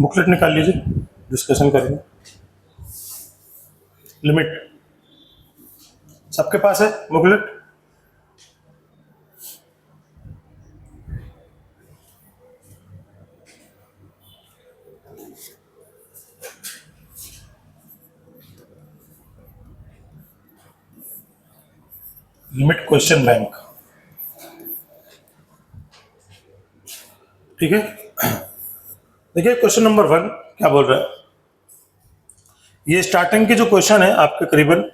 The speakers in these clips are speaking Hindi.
बुकलेट निकाल लीजिए, डिस्कशन करेंगे। लिमिट सबके पास है बुकलेट? लिमिट क्वेश्चन बैंक, ठीक है। देखिए क्वेश्चन नंबर 1 क्या बोल रहा है। ये स्टार्टिंग के जो क्वेश्चन है आपके करीबन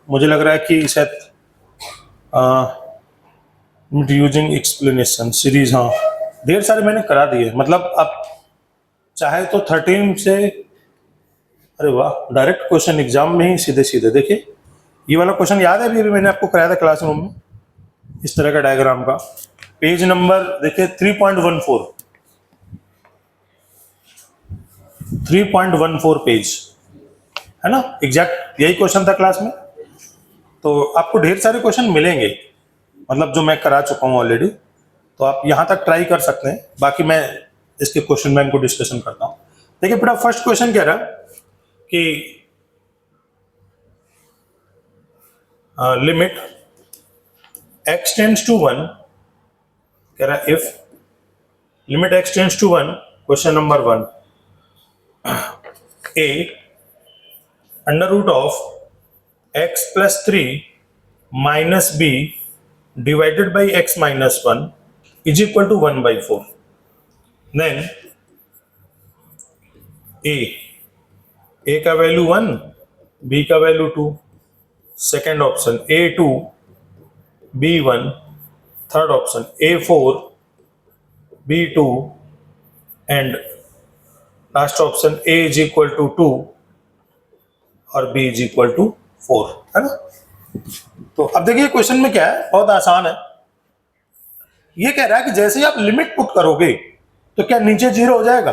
मुझे लग रहा है कि शायद यूजिंग एक्सप्लेनेशन सीरीज, हाँ ढेर सारे मैंने करा दिए। मतलब आप चाहे तो 13 से, अरे वाह डायरेक्ट क्वेश्चन एग्जाम में ही सीधे सीधे। देखिए ये वाला क्वेश्चन याद है, अभी मैंने आपको कराया था क्लासरूम में, इस तरह का डायग्राम का। पेज नंबर देखिए 3.14, 3.14 पेज है ना, एग्जैक्ट यही क्वेश्चन था क्लास में। तो आपको ढेर सारे क्वेश्चन मिलेंगे, मतलब जो मैं करा चुका हूँ ऑलरेडी, तो आप यहाँ तक ट्राई कर सकते हैं। बाकी मैं इसके क्वेश्चन बैंक को डिस्कशन करता हूँ। देखिए बेटा फर्स्ट क्वेश्चन कह रहा कि लिमिट x टेंड्स टू 1, कह रहा if limit x tends to 1, question number 1, a under root of x plus 3 minus b divided by x minus 1 is equal to 1/4। Then a का वैल्यू 1, b का value 2, second option a2 b1, third option a4 b2 and last option a is equal to 2 और b इज इक्वल टू 4, है ना। तो अब देखिए क्वेश्चन में क्या है, बहुत आसान है। ये कह रहा है कि जैसे ही आप लिमिट पुट करोगे तो क्या नीचे 0 हो जाएगा,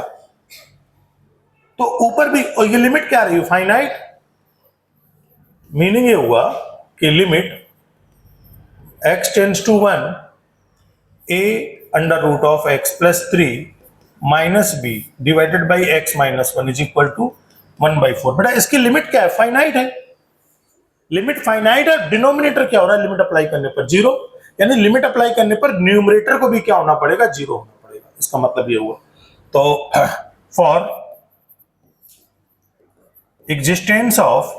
तो ऊपर भी, और ये लिमिट क्या रही है, फाइनाइट। मीनिंग ये हुआ कि limit x tends to 1 a under root of x plus 3 minus b divided by x minus 1 is equal to 1/4। बेटा इसकी लिमिट क्या है, फाइनाइट है। लिमिट फाइनाइट है, डिनोमिनेटर क्या हो रहा है लिमिट अप्लाई करने पर, 0। यानी लिमिट अप्लाई करने पर न्यूमरेटर को भी क्या होना पड़ेगा, 0 होना पड़ेगा। इसका मतलब ये हुआ। तो फॉर एग्जिस्टेंस ऑफ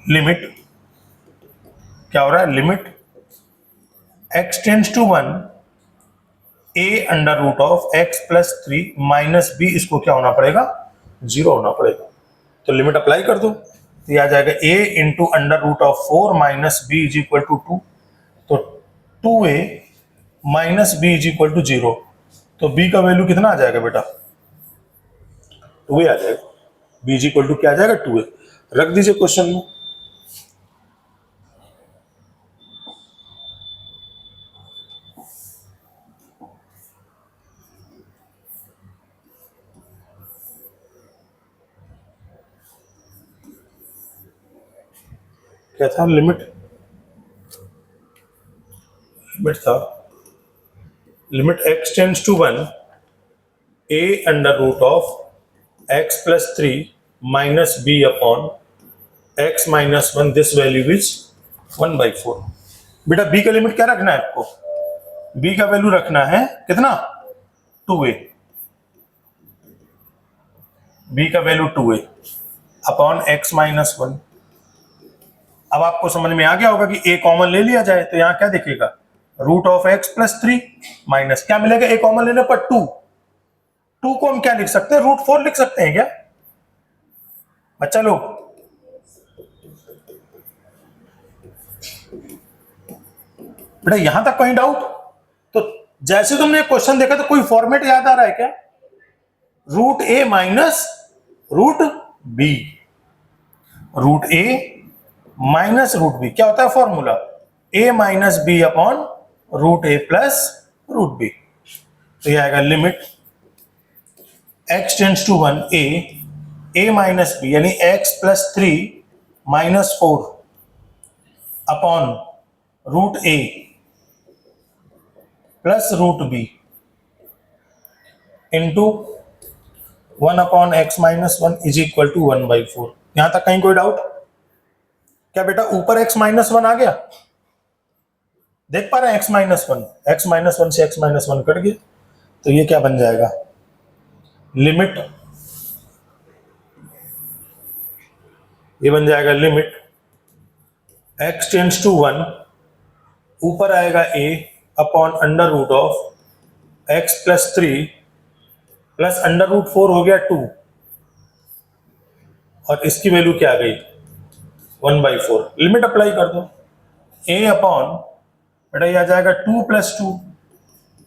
लिमिट क्या हो रहा है, limit x tends to 1 a under root of x plus 3 minus b, इसको क्या होना पड़ेगा, 0 होना पड़ेगा। तो लिमिट अप्लाई कर दो, तो ये आ जाएगा a into under root of 4 minus b is equal to 2। तो 2a minus b is equal to 0। तो b का वैल्यू कितना आ जाएगा बेटा, 2a आ जाएगा। b इज इक्वल टू क्या आ जाएगा, 2a। रख दीजिए क्वेश्चन में। क्या था, लिमिट था limit x tends to 1 a under root of x plus 3 minus b upon x minus 1, this value is 1/4। बेटा b का लिमिट क्या रखना है आपको, b का वैल्यू रखना है कितना, 2a। b का value 2a upon x minus 1। अब आपको समझ में आ गया होगा कि a कॉमन ले लिया जाए तो यहां क्या दिखेगा, root of x plus 3 minus क्या मिलेगा, a कॉमन लेने पर 2। 2 को हम क्या लिख सकते हैं, √4 लिख सकते हैं क्या बच्चा लोग। बेटा यहां तक कहीं डाउट? तो जैसे तुमने क्वेश्चन देखा तो कोई फॉर्मेट याद आ रहा है क्या, root A minus root B, root A minus root B क्या होता है formula, a minus B upon root A plus root B. तो यह आएगा limit x tends to 1 a minus B यानी x plus 3 minus 4 upon root A plus root B into 1/x-1 is equal to 1/4। यहां तक कहीं कोई डाउट? क्या बेटा ऊपर x-1 आ गया? देख पा रहे हैं x-1, x-1 से x-1 कट गया, तो ये क्या बन जाएगा? लिमिट, ये बन जाएगा लिमिट x टेंड्स टू 1, ऊपर आएगा a upon under root of x plus 3 plus under root 4 हो गया 2, और इसकी वैल्यू क्या आ गई? 1/4। लिमिट अप्लाई कर दो, a अपॉन बेटा ये आ जाएगा 2 plus 2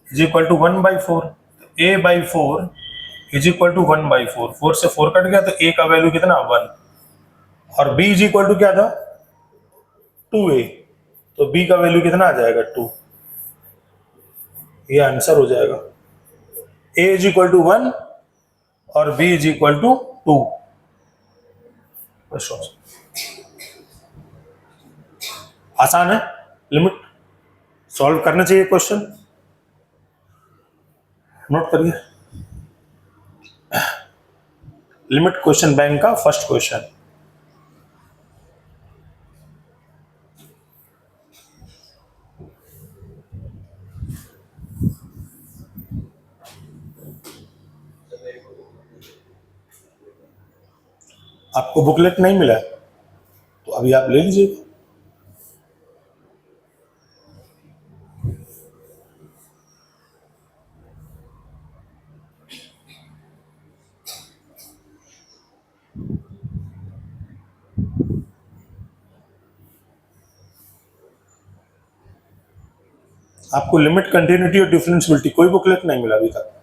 is equal to 1/4। a/4 is equal to 1/4। 4 से 4 कट गया, तो a का वैल्यू कितना? 1। और b इज इक्वल टू क्या था? 2a, तो b का वैल्यू कितना आ जाएगा? 2। ये आंसर हो जाएगा। a इज इक्वल टू 1 और b इज इक्वल टू 2। आसान है, लिमिट सॉल्व करना चाहिए। क्वेश्चन नोट करिए, लिमिट क्वेश्चन बैंक का फर्स्ट क्वेश्चन। आपको बुकलेट नहीं मिला है तो अभी आप ले लीजिए। आपको लिमिट, कंटिन्यूटी और डिफरेंशियबिलिटी कोई बुकलेट नहीं मिला अभी तक।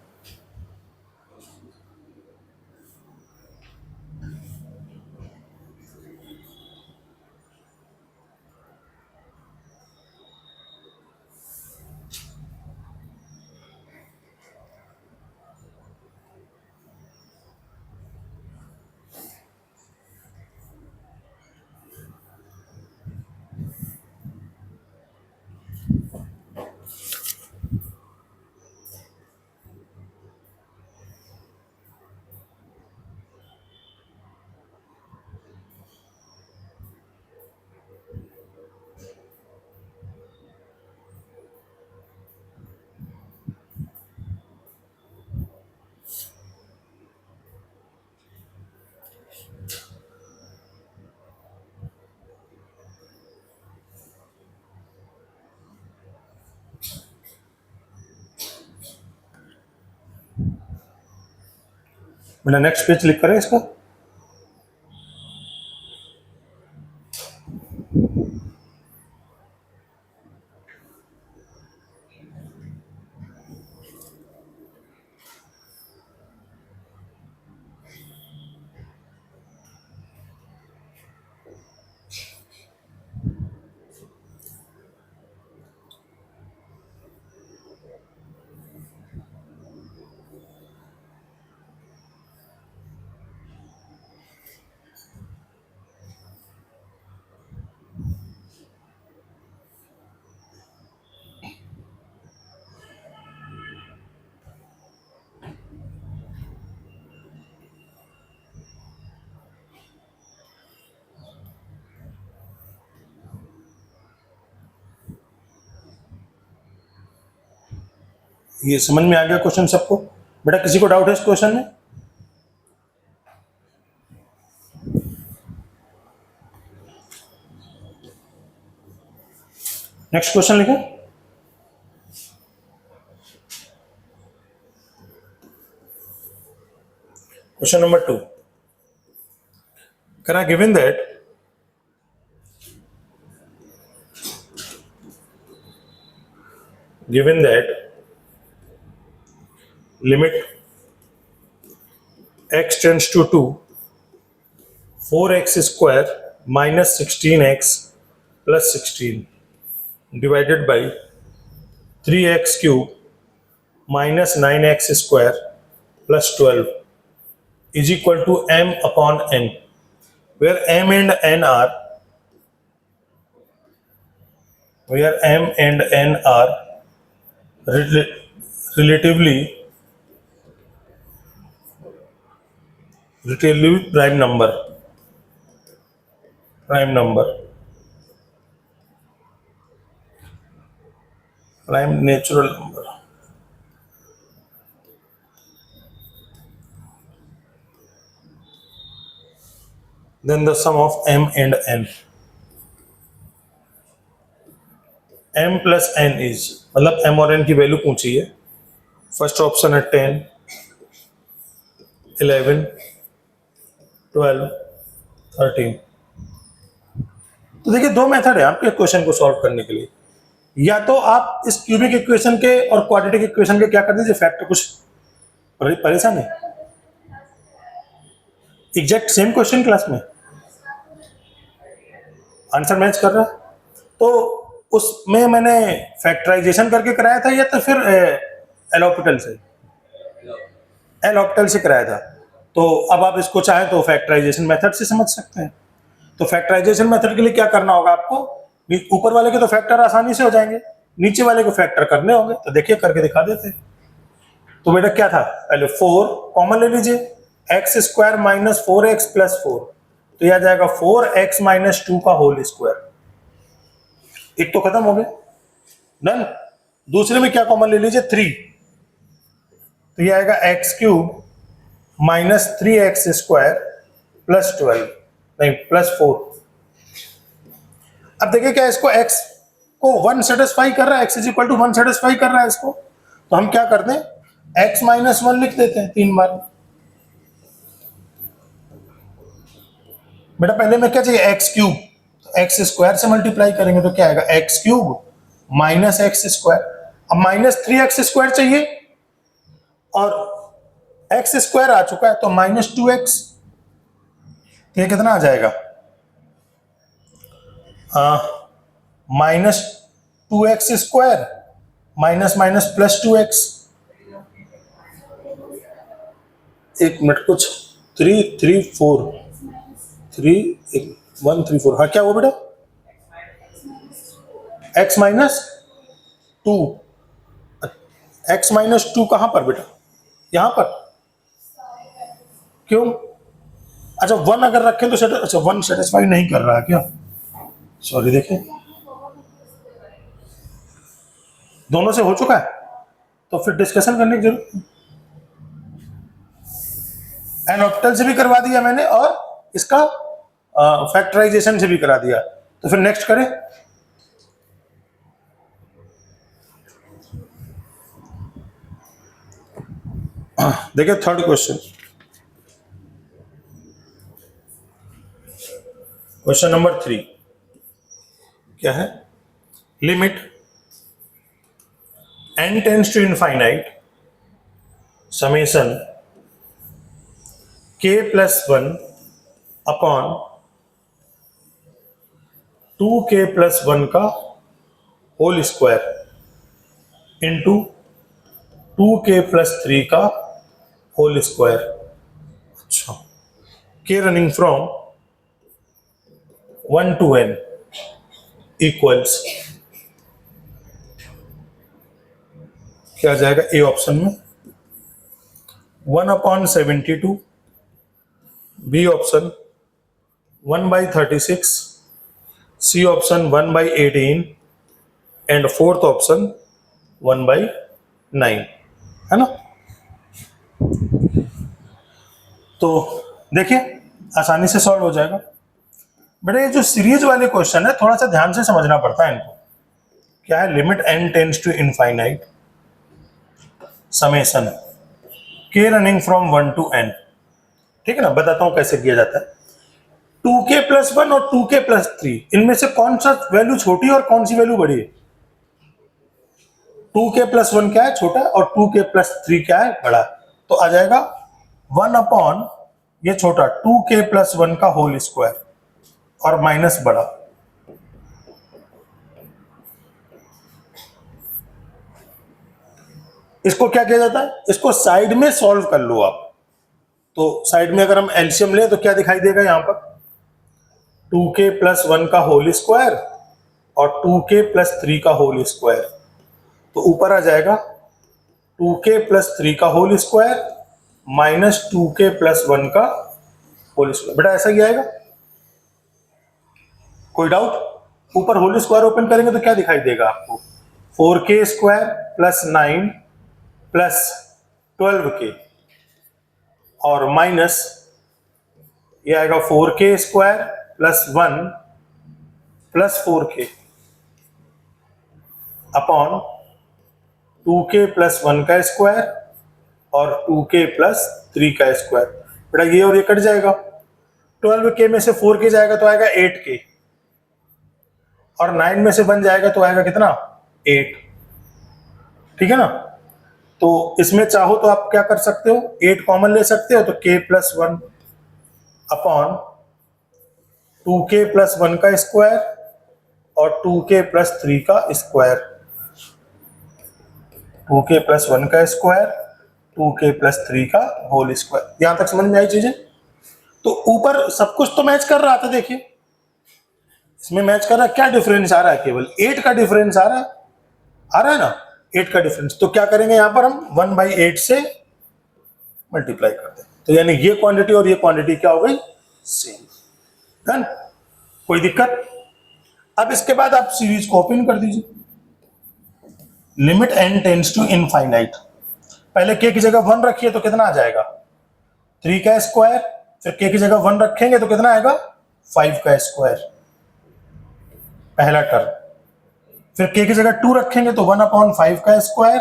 मैंने नेक्स्ट पेज क्लिक करें इसका। ये समझ में आ गया क्वेश्चन सबको? बेटा किसी को डाउट है इस क्वेश्चन में? नेक्स्ट क्वेश्चन लिखें। क्वेश्चन नंबर 2, करा given that limit x tends to 2, 4x square minus 16x plus 16 divided by 3x cube minus 9x square plus 12 is equal to m upon n, where m and n are relatively relatively prime number, prime number, prime natural number. Then the sum of m and n, m plus n is, मतलब m और n की वैल्यू पूछी है। फर्स्ट ऑप्शन है 10, 11, 12, 13। तो देखिए दो मेथड है आपके क्वेश्चन को सॉल्व करने के लिए। या तो आप इस क्यूबिक इक्वेशन के और क्वाड्रेटिक इक्वेशन के क्या कर दीजिए फैक्टर, कुछ परेशान है, एग्जैक्ट सेम क्वेश्चन क्लास में आंसर मैच कर रहा है, तो उसमें मैंने फैक्टराइजेशन करके कराया था या तो फिर एल ऑप्टल से कराया था। तो अब आप इसको चाहें तो फैक्टराइजेशन मेथड से समझ सकते हैं। तो फैक्टराइजेशन मेथड के लिए क्या करना होगा आपको, ऊपर वाले के तो फैक्टर आसानी से हो जाएंगे, नीचे वाले को फैक्टर करने होंगे। तो देखिए करके दिखा देते हैं। तो बेटा क्या था, पहले 4 कॉमन ले लीजिए, x square minus 4x plus 4, तो यह आ जाएगा 4x माइनस 2 का होल स्क्वायर। एक तो खत्म हो गया, डन। दूसरे में क्या कॉमन ले लीजिए, 3, तो यह आएगा x cube minus 3x square plus 12, नहीं प्लस 4। अब देखिए क्या इसको x को 1 सेटिस्फाई कर रहा है, x is equal to 1 satisfy कर रहा है इसको, तो हम क्या करते हैं, x माइनस 1 लिख देते हैं 3 बार। बेटा पहले में क्या चाहिए, एक्स क्यूब, तो एक्स स्क्वायर से मल्टीप्लाई करेंगे तो क्या आएगा, x cube minus x square. अब माइनस 3x स्क्वायर चाहिए और एक्स स्क्वायर आ चुका है, तो माइनस 2x, ये कितना आ जाएगा, minus 2x square minus minus plus 2x। एक मिनट, कुछ 3 3 4 3 1 3 4, हाँ क्या हुआ बेटा, x माइनस 2, x माइनस 2 कहां पर बेटा, यहां पर, क्यों, अच्छा 1 अगर रखें तो अच्छा 1 सेटिस्फाई नहीं कर रहा है क्या, सॉरी देखिए दोनों से हो चुका है, तो फिर डिस्कशन करने की जरूरत नहीं। एन ऑप्टल से भी करवा दिया मैंने और इसका फैक्टराइजेशन से भी करा दिया, तो फिर नेक्स्ट करें। देखिए थर्ड क्वेश्चन, क्वेश्चन नंबर 3 क्या है, limit n tends to infinite summation k plus 1 upon 2k plus 1 का whole square into 2k plus 3 का होल स्क्वायर। अच्छा, k running from 1 to n equals, क्या आ जाएगा, ए ऑप्शन में 1/72, B option 1/36, C option 1/18 and fourth option 1/9, है ना। तो देखिए आसानी से सॉल्व हो जाएगा। बेटा ये जो सीरीज वाले क्वेश्चन है थोड़ा सा ध्यान से समझना पड़ता है इनको। क्या है, limit n tends to infinite summation k running from 1 to n, ठीक है ना। बताता हूं कैसे किया जाता है। 2k प्लस 1 और 2k प्लस 3, इनमें से कौन सा वैल्यू छोटी और कौन सी वैल्यू बड़ी है, 2k प्लस 1 क्या है, छोटा, और 2k प्लस 3 क्या है, बड़ा। तो आ जाएगा 1 अपॉन ये छोटा 2k प्लस 1 का होल स्क्वायर और माइनस बड़ा। इसको क्या किया जाता है, इसको साइड में सॉल्व कर लो आप। तो साइड में अगर हम एलसीएम लें तो क्या दिखाई देगा, यहां पर 2k प्लस 1 का होल स्क्वायर और 2k प्लस 3 का होल स्क्वायर। तो ऊपर आ जाएगा 2k प्लस 3 का whole square minus 2k plus 1 का होल स्क्वायर। बेटा ऐसा ही आएगा, कोई डाउट? ऊपर होल स्क्वायर ओपन करेंगे तो क्या दिखाई देगा आपको? 4k square plus 9 plus 12k और माइनस ये आएगा 4k square plus 1 plus 4k upon 2k plus 1 का स्क्वायर और 2k प्लस 3 का स्क्वायर। बेटा ये और ये कट जाएगा, 12k में से 4k जाएगा तो आएगा 8k और 9 में से 1 जाएगा तो आएगा कितना? 8। ठीक है ना? तो इसमें चाहो तो आप क्या कर सकते हो, 8 कॉमन ले सकते हो तो k plus 1 upon 2k plus 1 का स्क्वायर और 2k प्लस 3 का स्क्वायर। 2k प्लस 1 का स्क्वायर, 2k प्लस 3 का होल स्क्वायर। यहां तक समझ में आई चीजें? तो ऊपर सब कुछ तो मैच कर रहा था, देखिए इसमें मैच कर रहा है। क्या डिफरेंस आ रहा है? केवल 8 का डिफरेंस आ रहा है ना, 8 का डिफरेंस। तो क्या करेंगे यहां पर हम 1/8 से मल्टीप्लाई करते हैं, तो यानी ये क्वांटिटी और ये क्वांटिटी क्या हो गई? सेम है ना? कोई दिक्कत? अब इसके बाद आप सीरीज को ओपन कर दीजिए। Limit n tends to infinite. पहले k की जगह 1 रखिए तो कितना आ जाएगा? 3 का स्क्वायर। फिर k की जगह 1 रखेंगे तो कितना आएगा? 5 का स्क्वायर, पहला टर्म। फिर k की जगह 2 रखेंगे तो 1/5 का स्क्वायर,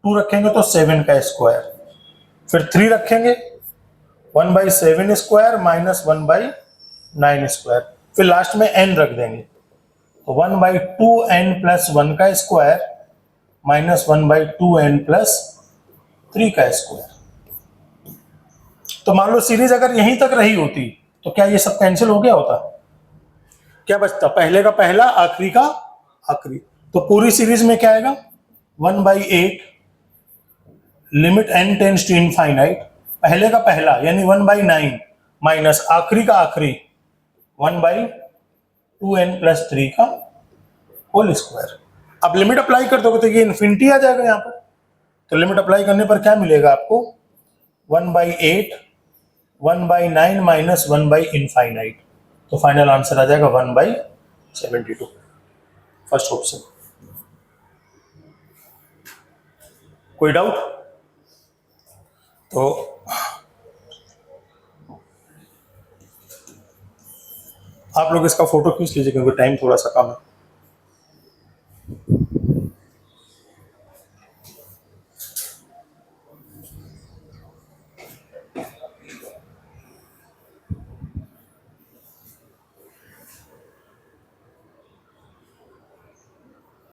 2 रखेंगे तो 7 का स्क्वायर। फिर 3 रखेंगे 1/7 स्क्वायर माइनस 1/9 स्क्वायर। फिर लास्ट में n रख देंगे तो 1/2n प्लस 1 का स्क्वायर माइनस 1/2n प्लस 3 का स्क्वायर। तो मान लो सीरीज अगर यहीं तक रही होती तो क्या ये सब कैंसिल हो गया होता? क्या बचता? पहले का पहला, आखिरी का आखिरी। तो पूरी सीरीज में क्या आएगा? 1/8 limit n tends to infinite, पहले का पहला यानी 1/9 माइनस आखिरी का आखिरी 1/2n प्लस 3 का होल स्क्वायर। अब लिमिट अप्लाई कर दोगे तो ये इन्फिनिटी आ जाएगा यहां पर। तो लिमिट अप्लाई करने पर क्या मिलेगा आपको? 1/8 1/9 माइनस 1/इनफाइनाइट। तो फाइनल आंसर आ जाएगा 1/72, फर्स्ट ऑप्शन। कोई डाउट? तो आप लोग इसका फोटो खींच लीजिए क्योंकि टाइम थोड़ा सा कम है।